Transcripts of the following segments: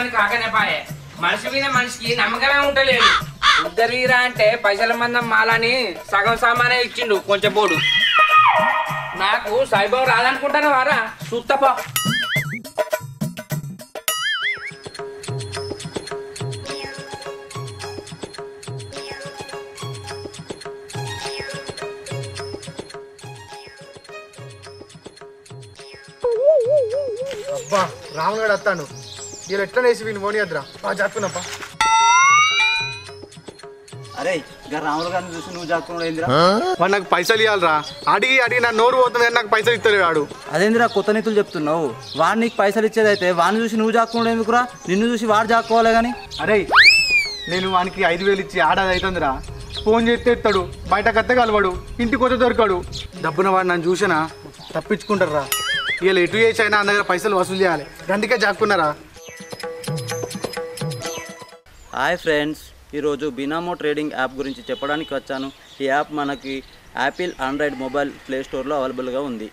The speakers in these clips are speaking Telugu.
పని కాకనే పాయే మనిషి మీద మనిషికి నమ్మకమే ఉంటలేదు. ఉద్దరీరా అంటే పైసల మందం మాలని సగం సామానే ఇచ్చిండు కొంచెం పోడు. నాకు సాయిబాబు రాదనుకుంటాను వారా చూస్తపా. అబ్బా రాముగాడు వస్తాను. వీళ్ళు ఎట్లా వేసి వీళ్ళు మోనియద్దురా బాగా జాక్కున్నప్ప. అరే ఇక రాములు గారిని చూసి నువ్వు జాక్కున్నాడు ఏందిరా? వాడు నాకు పైసలు ఇవ్వాలరా. అడిగి అడిగి నా నోరు పోతుంది కానీ నాకు పైసలు ఇస్తలేడు వాడు. అదేందిరా కొత్త నీతులు చెప్తున్నావు? వాడు నీకు పైసలు ఇచ్చేదైతే వాడిని చూసి నువ్వు జాక్కున్నాడు ఎందుకురా? నిన్ను చూసి వాడు జాక్కోవాలి కానీ. అరే నేను వానికి 5,000 ఇచ్చి ఆడాది అవుతుందిరా. ఫోన్ చేస్తే ఎత్తాడు, బయట కత్తే కలవాడు, ఇంటికి వచ్చి దొరకాడు. డబ్బున వాడు నన్ను చూసినా తప్పించుకుంటారా. వీళ్ళు ఎటు చేసి అయినా నా దగ్గర పైసలు వసూలు చేయాలి. అందుకే జాక్కున్నారా. హాయ్ ఫ్రెండ్స్, ఈరోజు బినామో ట్రేడింగ్ యాప్ గురించి చెప్పడానికి వచ్చాను. ఈ యాప్ మనకి యాపిల్ ఆండ్రాయిడ్ మొబైల్ ప్లే స్టోర్లో అవైలబుల్గా ఉంది.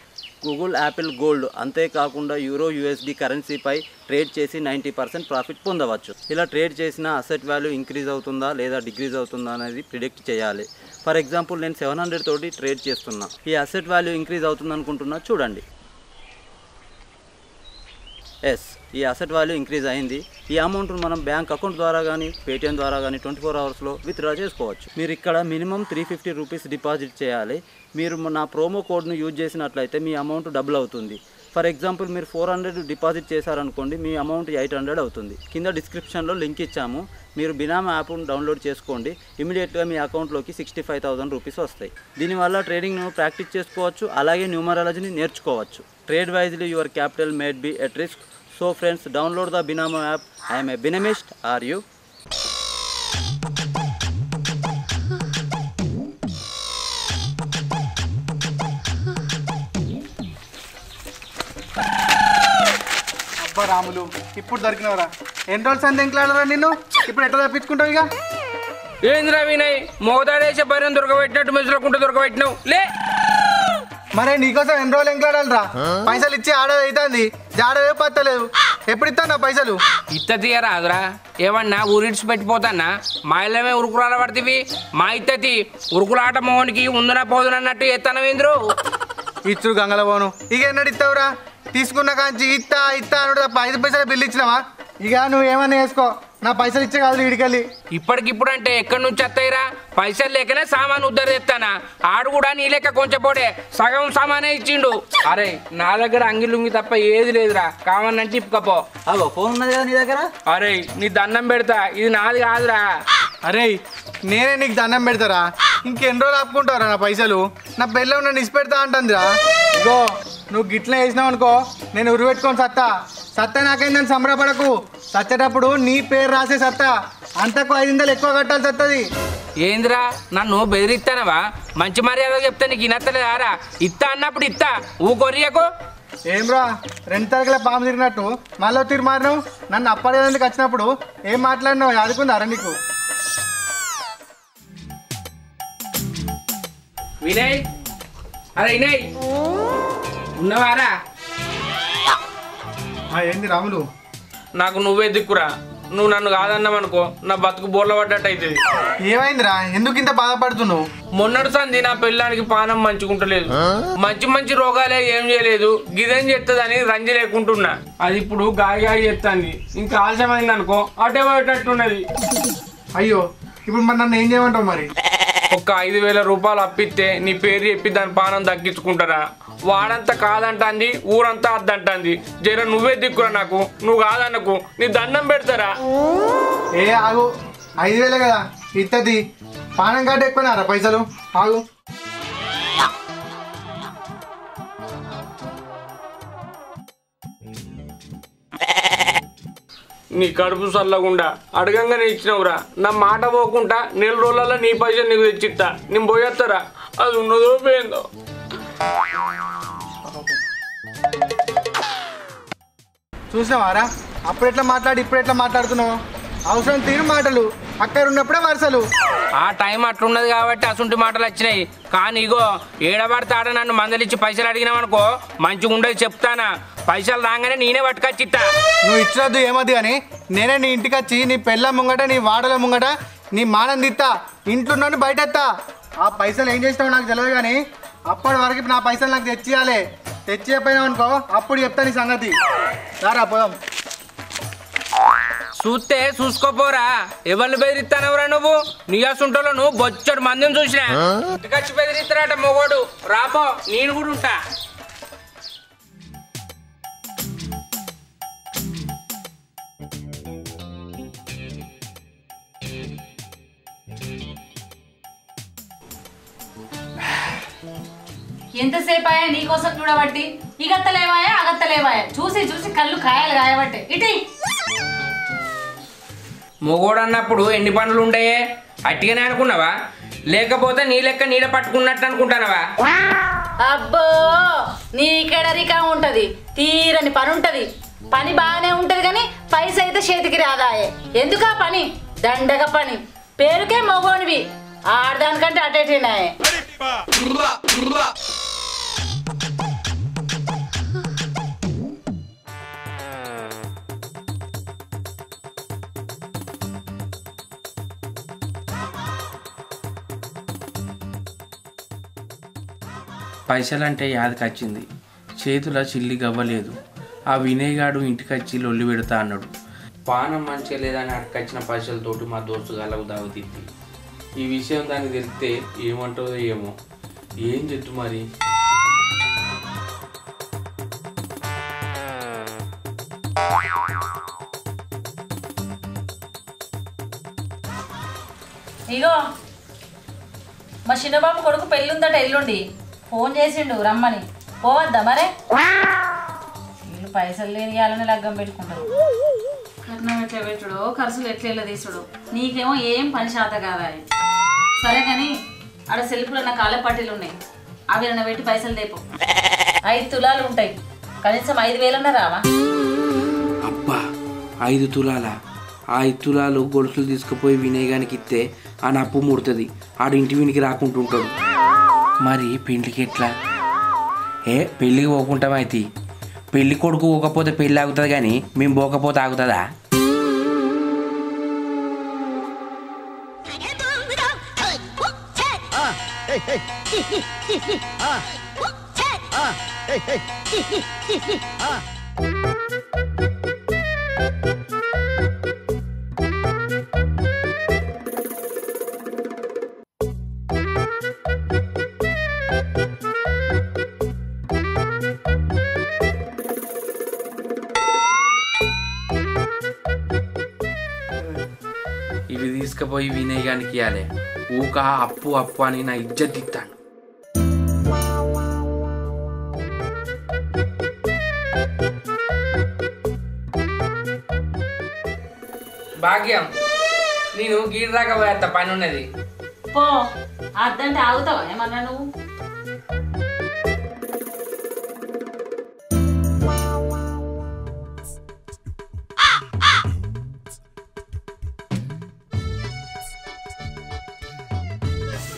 గూగుల్ యాపిల్ గోల్డ్ అంతేకాకుండా యూరో యూఎస్డి కరెన్సీపై ట్రేడ్ చేసి 90% ప్రాఫిట్ పొందవచ్చు. ఇలా ట్రేడ్ చేసిన అసెట్ వాల్యూ ఇంక్రీజ్ అవుతుందా లేదా డిక్రీజ్ అవుతుందా అనేది ప్రిడిక్ట్ చేయాలి. ఫర్ ఎగ్జాంపుల్ నేను 700 తోటి ట్రేడ్ చేస్తున్నా. ఈ అసెట్ వాల్యూ ఇంక్రీజ్ అవుతుంది అనుకుంటున్నా, చూడండి. ఎస్, ఈ అసెట్ వాల్యూ ఇంక్రీజ్ అయింది. ఈ అమౌంట్ను మనం బ్యాంక్ అకౌంట్ ద్వారా కానీ పేటిఎం ద్వారా కానీ 24 అవర్స్లో విత్డ్రా చేసుకోవచ్చు. మీరు ఇక్కడ మినిమం 350 రూపీస్ డిపాజిట్ చేయాలి. మీరు నా ప్రోమో కోడ్ను యూజ్ చేసినట్లయితే మీ అమౌంట్ డబుల్ అవుతుంది. ఫర్ ఎగ్జాంపుల్ మీరు 400 డిపాజిట్ చేశారనుకోండి, మీ అమౌంట్ 800 అవుతుంది. కింద డిస్క్రిప్షన్లో లింక్ ఇచ్చాము. మీరు బినామో యాప్ను డౌన్లోడ్ చేసుకోండి. ఇమీడియట్గా మీ అకౌంట్లోకి 65,000 రూపీస్ వస్తాయి. దీనివల్ల ట్రేడింగ్ను ప్రాక్టీస్ చేసుకోవచ్చు, అలాగే న్యూమరాలజీని నేర్చుకోవచ్చు. Trade wisely your capital made be at risk. So friends, download the Binamo app. I am a Binamist. Are you? అబ్బా రాములు ఇప్పుడు దొరికినవరా. ఎన్ని రోజులు సంది ఎంకలాడరా నిన్ను? ఇప్పుడు ఎట్లా తప్పించుకుంటావు? ఇక ఏంద్రా వినయ్, మోదాడేసే బర్రెను దొరకబెట్టినట్టు మెసులకుంటూ దొరకబెట్టినావు లే. మరే నీకోసం ఎన్ని రోజులు ఎంకలాడాలరా? పైసలు ఇచ్చి ఆడది అవుతుంది, జాడదే పత్తలేదు. ఎప్పుడు ఇస్తాను నా పైసలు? ఇత్త తీయరాదురా. ఏమన్నా ఊరిడ్చి పెట్టిపోతానా? మా ఇళ్ళమే ఉరుకులాడ పడుతుంది. మా ఇత్తతి ఉరుకులాట మోహన్కి ఉందన పోదునన్నట్టు ఎత్తనవేంద్రు. ఇచ్చుడు గంగల పోను. ఇక ఎన్నడు ఇస్తావురా? తీసుకున్న కాంచి ఇత్తా ఇత్తా అన్నాడు తప్ప 5 పైసలు బిల్లు ఇచ్చినావా? ఇక నువ్వు ఏమన్నా వేసుకో, నా పైసలు ఇచ్చే కాదు ఇడికెళ్ళి. ఇప్పటికిప్పుడు అంటే ఎక్కడి నుంచి వస్తాయిరా? పైసలు లేకనే సామాను ఉద్దరు తెస్తానా? ఆడు కూడా నీ లెక్క కొంచెం పోడే సగం సామానే ఇచ్చిండు. అరే నా దగ్గర అంగిలుంగి తప్ప ఏది లేదురా, కావాలంటే ఇప్పుకపో. అగో ఫోన్ ఉన్నది కదా నీ దగ్గర. అరే నీ దండం పెడతా, ఇది నాది కాదురా. అరే నేనే నీకు దండం పెడతారా? ఇంకెన్ని రోజులు ఆపుకుంటావురా నా పైసలు? నా బెల్లం నన్ను ఇసి పెడతా అంటుందిరా. ఇగో నువ్వు గిట్లా వేసినావు అనుకో, నేను ఉరి పెట్టుకొని సత్తా నాకైందని సంబరపడకు. సచ్చేటప్పుడు నీ పేరు రాసే సత్తా, అంతకు 500 ఎక్కువ కట్టాల్సి వస్తుంది. ఏందిరా నన్ను బెదిరిస్తానవా? మంచి మర్యాద చెప్తే నీకు ఇనత్తలేదారా? ఇత్తా అన్నప్పుడు ఇత్తా, ఊకొరియకు. ఏమ్రా 2 తరగల పాము తిరిగినట్టు మళ్ళీ తిరిగి మారినావు. నన్ను అప్పడేందుకు వచ్చినప్పుడు ఏం మాట్లాడినావు ఆదుకుందారా నీకు? వినయ్, అరే వినయ్ ఉన్నవారా? ఏంది రాములు? నాకు నువ్వే దిక్కురా. నువ్వు నన్ను కాదన్నావనుకో నా బతుకు బోర్ల పడ్డట్టు అవుతుంది. ఏమైందిరా? ఎందుకు ఇంత బాధపడుతున్నావు? మొన్నటి సంది నా పెళ్ళానికి పానం మంచుకుంటలేదు. మంచి మంచి రోగాలే ఏం చేయలేదు, గిదేం చేస్తుందని రంజి లేకుంటున్నా. అది ఇప్పుడు గాయ చేస్తుంది. ఇంకా ఆలస్యమైంది అనుకో అటే పోయేటట్టున్నది. అయ్యో ఇప్పుడు మరి నన్ను ఏం చేయమంటావు మరి? ఒక్క 5,000 రూపాయలు అప్పిస్తే నీ పేరు చెప్పి దాని పానం దక్కించుకుంటారా? వాడంతా కాదంటాంది, ఊరంతా అద్దంటాంది. జర నువ్వే దిక్కురా నాకు, నువ్వు కాదన్నకు నీ దండం పెడతారా? ఏ ఆగు, 5,000 కదా ఇత్తది. పానం కాట ఎక్కువనారా పైసలు? ఆగు. నీ కడుపు చల్లకుండా అడగంగానే ఇచ్చినవురా. నా మాట పోకుండా 4 రోజులలో నీ పైసలు నీకు తెచ్చిస్తా. నేను పోయేస్తారా? అది ఉన్నదో పోయిందో. చూసినావారా అప్పుడు ఎట్లా మాట్లాడి ఇప్పుడు ఎట్లా మాట్లాడుతున్నావు? అవసరం తీరు మాటలు, అక్కడ ఉన్నప్పుడే వరుసలు. ఆ టైం అట్లున్నది కాబట్టి అసుంటి మాటలు వచ్చినాయి. కానీ ఇగో ఏడబడితే ఆడ నన్ను మందలిచ్చి పైసలు అడిగినామనుకో మంచిగా ఉండదు చెప్తానా. పైసలు రాగానే నేనే పట్టుకొచ్చిస్తా. నువ్వు ఇచ్చినద్దు ఏమద్దు కానీ నేనే నీ ఇంటికి వచ్చి నీ పెళ్ళ ముంగట నీ వాడల ముంగట నీ మానం తిత్తా, ఇంట్లో నుండి బయట ఎత్తా. ఆ పైసలు ఏం చేసినావు నాకు తెలియదు కానీ అప్పటి వరకు నా పైసలు నాకు తెచ్చియాలి. తెచ్చిపోయినావు అనుకో అప్పుడు చెప్తా నీ సంగతి. రారా పోదాం. చూస్తే చూసుకోపోరా, ఎవరిని బెదిరిస్తానవరా నువ్వు? నియాసుంటలో నువ్వు బొచ్చడు మందిని చూసినా. ఇంటికొచ్చి బెదిరిస్తారట మొగోడు. రాపో, నేను కూడా ఉంటా. ఎంతసేపు అయ్యా నీకోసం చూడబట్టి ఇగత్తలేవాయా అగత్తలేవాయా చూసి చూసి కళ్ళు కాయలు కాయబట్టే ఇటీ. మొగోడు అన్నప్పుడు ఎన్ని పనులు ఉంటాయే? అట్టిగానే అనుకున్నావా? లేకపోతే నీ లెక్క నీడ పట్టుకున్నట్టు అనుకుంటానవా? అబ్బో నీకెడరికా ఉంటది, తీరని పని ఉంటది. పని బాగానే ఉంటది కానీ పైసా అయితే చేతికి రాదాయే. ఎందుకా పని? దండగ పని. పేరుకే మొగోనివి, ఆడదానికంటే అటేనాయే. పైసలంటే యాదకొచ్చింది, చేతుల చిల్లి గవ్వలేదు. ఆ వినయగాడు ఇంటికొచ్చి లొల్లి పెడతా అన్నాడు. పానం మంచిగా లేదని అడకొచ్చిన పైసలతోటి మా దోస్తు గలకు దావతిద్ది. ఈ విషయం దానికి తెలిస్తే ఏమంటుందో ఏమో. ఏం చెట్టు మరి? ఇగో మా చిన్నబాబు కొడుకు పెళ్ళుందట ఎల్లుండి. ఫోన్ చేసిండు రమ్మని. పోవద్దా మరే? వీళ్ళు పైసలు లేని వాళ్ళని లగ్గం పెట్టుకుంటారు. కట్నం ఎట్లా పెట్టుడు, ఖర్చులు ఎట్లా తీసుడు. నీకేమో ఏం పని శాత కాదా? సరే కానీ ఆడ సెల్ఫ్లో నా కాళ్ళ పట్టీలు ఉన్నాయి, అవి ఏమన్నా పెట్టి పైసలు తేపు. 5 తులాలు ఉంటాయి, కనీసం 5,000 రావా? అబ్బా 5 తులాల? ఆ 5 తులాలు గొలుసులు తీసుకుపోయి వినయగానికి ఇస్తే ఆ నప్పు ముడుతుంది. ఆడు ఇంటి వీనికి రాకుంటుంటాడు. మరి పెళ్లికి ఎట్లా? పెళ్ళికి పోకుంటాం అయితే. పెళ్లి కొడుకు పోకపోతే పెళ్ళి ఆగుతుంది కానీ మేము పోకపోతే ఆగుతుందా? ఇవి తీసుకుపోయి వినయగానికి ఇవ్వాలి. ఊక అప్పు అప్పు అని నా ఇజ్జత్ ఇస్తాను. భాగ్యం, నేను గీడి దాకా పోయేస్తా, పని ఉన్నది. పో, అద్దంటే ఆగుతావా ఏమన్నా నువ్వు?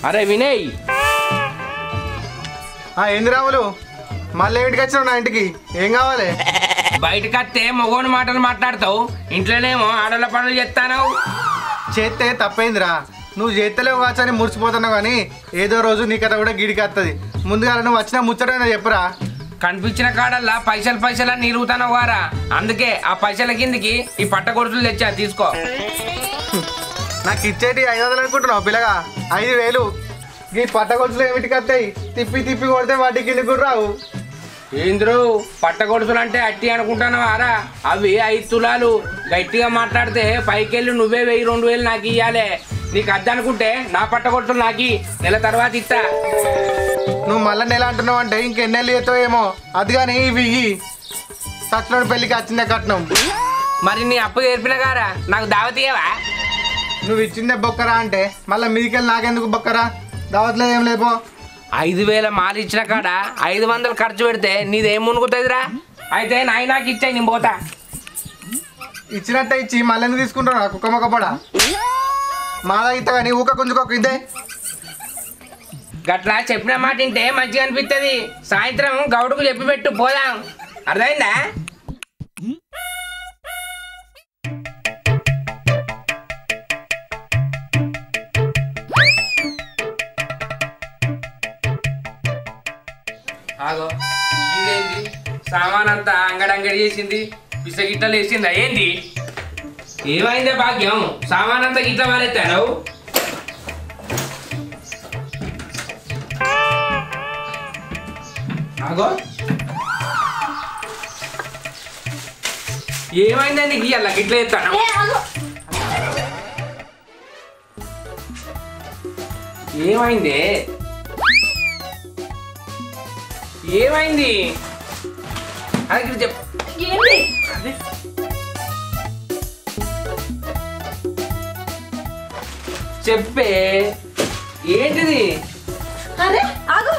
అరే వినయ్, ఏంది రాములు మళ్ళీ ఇంటికి వచ్చినావు నా ఇంటికి? ఏం కావాలి? బయటకు వస్తే మగోని మాటలు మాట్లాడతావు, ఇంట్లోనేమో ఆడల పనులు చేస్తాను. చేస్తే తప్పైందిరా. నువ్వు చేస్తలేవు కావచ్చు అని మురిసిపోతున్నావు కానీ ఏదో రోజు నీ కథ కూడా గిడికి వస్తుంది. ముందుగా నువ్వు వచ్చిన ముచ్చటైనా చెప్పురా. కనిపించిన కాడల్లా పైసలు అని నిరుగుతాను వారా. అందుకే ఆ పైసల కిందికి ఈ పట్ట కొడుకులు తెచ్చా, తీసుకో. నాకు ఇచ్చేటి 500 అనుకుంటున్నావు పిల్లగా? 5,000. ఈ పట్టగొలుసులు ఏమిటికి వస్తాయి? తిప్పి తిప్పి కొడితే వాటి కింద కూడా రావు. ఏంద్రు పట్ట కొడుకులు అంటే అట్టి అనుకుంటాను వారా? అవి 5 తులాలు. గట్టిగా మాట్లాడితే పైకెళ్ళి నువ్వే 1,000-2,000 నాకు ఇయ్యాలే. నీకు అద్దనుకుంటే నా పట్ట కొడుకులు నాకు నెల తర్వాత ఇస్తా. నువ్వు మళ్ళీ నెల అంటున్నావు అంటే ఇంకెన్నెళ్ళు చేస్తావు ఏమో. అది కానీ ఇవి సచ్లోని పెళ్ళికి వచ్చిందే కట్నం. మరి నీ అప్పు తెరిపిన గారా నాకు దావతీయవా? నువ్వు ఇచ్చిందే బొక్కరా అంటే మళ్ళీ మీదికెళ్ళి నాకెందుకు బొక్కరా? దావట్లేదు ఏం లేపో. 5,000 మాలు ఇచ్చిన కాడ 500 ఖర్చు పెడితే నీదేం మునుగుతుందిరా? అయితే నాకు ఇచ్చాయి, నేను పోతా. ఇచ్చినట్టే ఇచ్చి మళ్ళీ ఎందుకు తీసుకుంటావు? కుక్క మొక్క పడా మాదా ఇస్తా కానీ ఊక కొంచెం ఇదే. గట్లా చెప్పిన మాట వింటే మంచిగా అనిపిస్తుంది. సాయంత్రం గౌడుకు చెప్పి పెట్టు, పోదాం. అర్థమైందా? ఆగో ఇదేంది సామాన్ అంతా అంగడంగడి చేసింది, పిసగిట్టలు వేసింది. ఏంది ఏమైందే భాగ్యం? సామాన్ అంతా గిట్ల మారెత్తాను. ఆగో ఏమైందండి గీయాల గిట్ల ఎత్తాను? ఏమైంది? ఏమైంది అది చెప్పు. చెప్పే ఏంటిది? అరే ఆగు.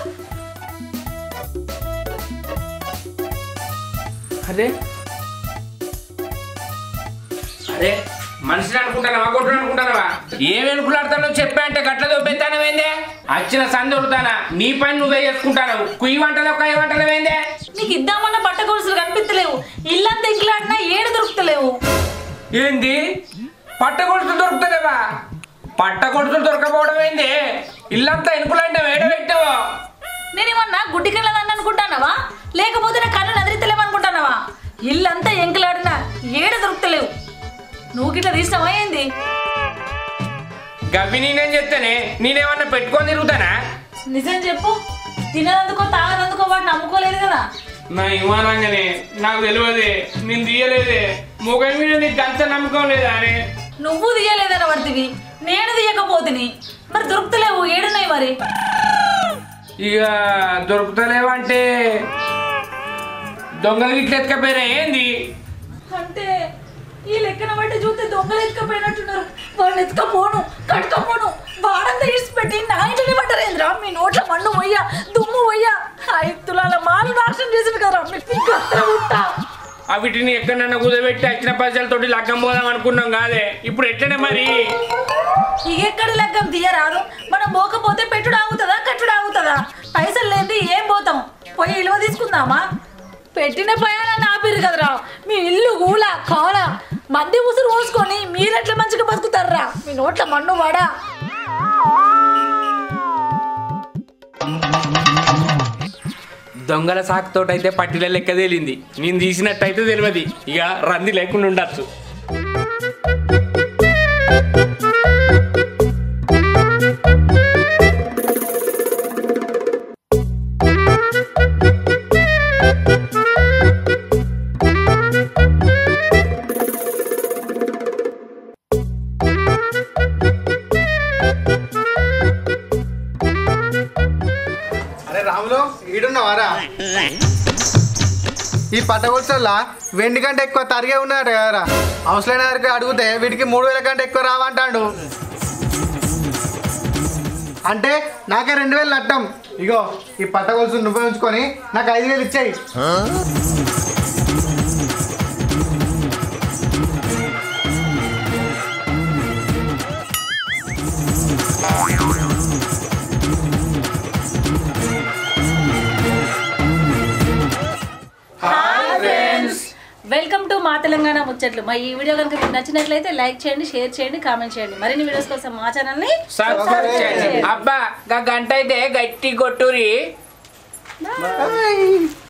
అరే అరే మనిషిని అనుకుంటానవా కొట్టుడు అనుకుంటానవా? ఏం వెనుకులాడతానో చెప్పా అంటే గట్ల దొబ్బెత్తానవేందే? వచ్చిన సంది దొరుకుతానా? నీ పని నువ్వే చేసుకుంటాను. కుయ్యి వంటలు కయ్యి వంటలు ఏందే? నీకు ఇద్దామన్న బట్ట గొలుసులు కనిపిస్తలేవు, ఇల్లంతా ఇంకులాడినా ఏడు దొరుకుతలేవు. ఏంది పట్ట కొడుతులు దొరుకుతలేవా? పట్ట కొడుతులు దొరకపోవడం ఏంది? ఇల్లంతా ఎనుకులాడినా వేడ పెట్టావా? నేనేమన్నా గుడ్డి కళ్ళదని అనుకుంటానవా, లేకపోతే నా కళ్ళు నదిరితలేమనుకుంటానవా? ఇల్లంతా ఎంకులాడినా ఏడు దొరుకుతలేవు. నువ్వు గిట్లా తీసినావా ఏంది? గవ్వి నేనేం చెప్తానే? నేనేమన్నా పెట్టుకొని తిరుగుతానా? నిజం చెప్పు. తినదందుకో తాగదందుకో వాడిని నమ్ముకోలేదు కదా. నా ఇమానంగానే నాకు తెలియదే, నేను తీయలేదే. మొగం మీద నీకు అంత నమ్మకం లేదా అని? నువ్వు తీయలేదని పడుతుంది, నేను తీయకపోతుని. మరి దొరుకుతలేవు, ఏడున్నాయి మరి? ఇక దొరుకుతలేవంటే దొంగలు గిట్ల ఎత్తుకపోయినా ఏంది? అంటే ఈ లెక్కన బట్టి చూస్తే దొంగలు ఎత్తుకపోయినట్టున్నారు. వాళ్ళు ఎత్తుకపోను కట్టుకపోను వాడంతా ఇడిచిపెట్టి నా ఇంటిని పట్టరేంద్రా? మీ నోట్ల మన్ను పోయ్యా, దుమ్ము పోయ్యా, 5 తులాల మాలు నాశనం చేసిన కదా. వీటిని ఎక్కడన్నా కుదబెట్టి వచ్చిన పైసలతోటి లగ్గం పోదాం అనుకున్నాం కాదే, ఇప్పుడు ఎట్లనే మరి? ఎక్కడి లగ్గం తీయరాదు. మనం పోకపోతే పెట్టుడు ఆగుతుందా కట్టుడు ఆగుతుందా? పైసలు లేని ఏం పోతాం? పోయి ఇలువ తీసుకుందామా? పెట్టిన పయాన్ని ఆపిరు కదరా. మీ ఇల్లు గూల కాల మంది ఉసురు పోసుకొని మీరెట్లా మంచిగా బతుకుతారా? మీ నోట్ల మన్ను వాడా. దొంగల సాకుతోటైతే పట్టిల లెక్క తేలింది, నేను తీసినట్టయితే తెలియదు. ఇక రంది లేకుండా ఉండొచ్చు. రాములు ఈడున్నావారా? ఈ పట్టగొలుసులా వెండి కంటే ఎక్కువ తరిగే ఉన్నాడు కదరా. అవసరమైన వరకు అడిగితే వీటికి 3000 కంటే ఎక్కువ రావంటాడు. అంటే నాకే 2000 నట్టం. ఇగో ఈ పట్టగొలుసు నువ్వే ఉంచుకొని నాకు 5000 ఇచ్చాయి. వెల్కమ్ టు మా తెలంగాణ ముచ్చట్లు. మా ఈ వీడియో కనుక మీకు నచ్చినట్లయితే లైక్ చేయండి, షేర్ చేయండి, కామెంట్ చేయండి. మరిన్ని వీడియోస్ కోసం మా ఛానల్ని సబ్స్క్రైబ్ చేయండి. అబ్బా గంట అయితే గట్టి కొట్టురి.